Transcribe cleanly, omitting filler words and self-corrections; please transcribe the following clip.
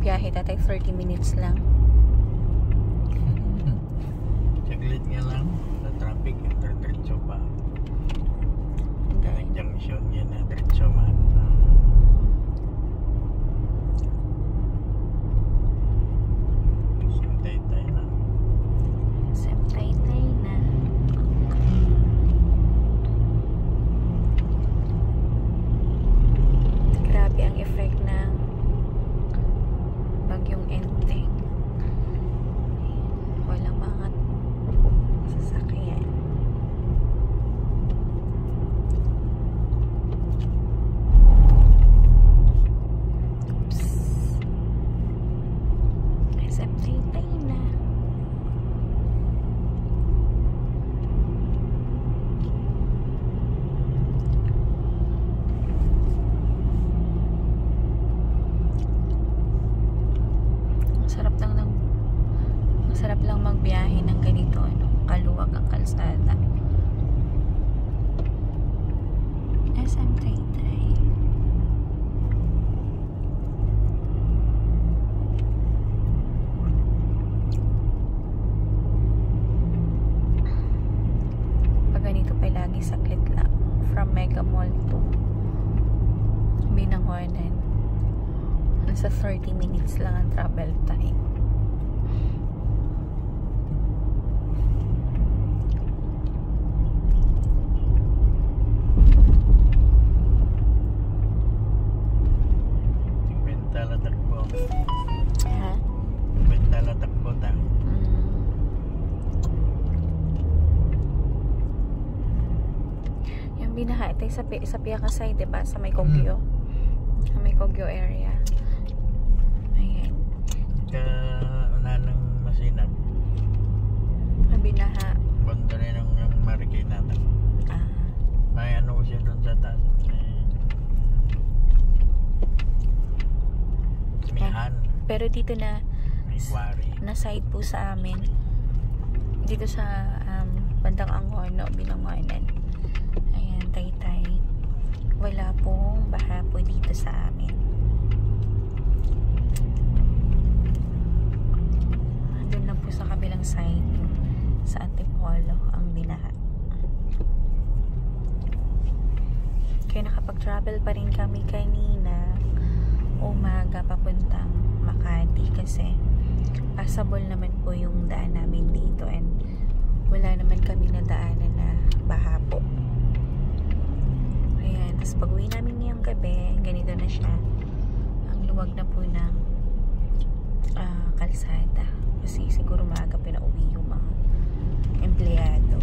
biyahe tatay, 30 minutes lang. Saglit nga lang sa traffic, diretso pa. Ang junction yan na diretso man. Sintay-tay na. Sintay-tay na. Grabe ang effect ng bagyong Enteng. Walang mga sasakyan. Oops. Sintay-tay na. Masarap lang magbiyahe ng ganito, ano, kaluwag ang kalsada. SM Taytay. Pag ganito pa lagi saglit lang from Mega Mall to Binangonan. Nasa 30 minutes lang ang travel time. Bentala takbo. Ha? Bentala takbo ta. Yung binaha ito sa Piakasay, diba? Sa may Kogyo. Sa may Kogyo area. Ayan. Una ng Masinag. Ang binaha. Banda rin ng Marikina. Ah. May ano siya doon sa taas. Mihan. Pero dito na May quarry. na side po sa amin. Dito sa bandang Angono, Binangonan. Ayan, Taytay. Wala pong baha po dito sa amin. Doon lang po sa kabilang side, sa Antipolo, ang binaha. Kaya nakapag-travel pa rin kami kanina umaga papuntang Makati kasi passable naman po yung daan namin dito and wala naman kami na daanan na baha po. Ayan, tapos pag uwi namin ngayong gabi, ganito na siya. Ang luwag na po ng kalsada kasi siguro maaga pinauwi yung mga empleyado.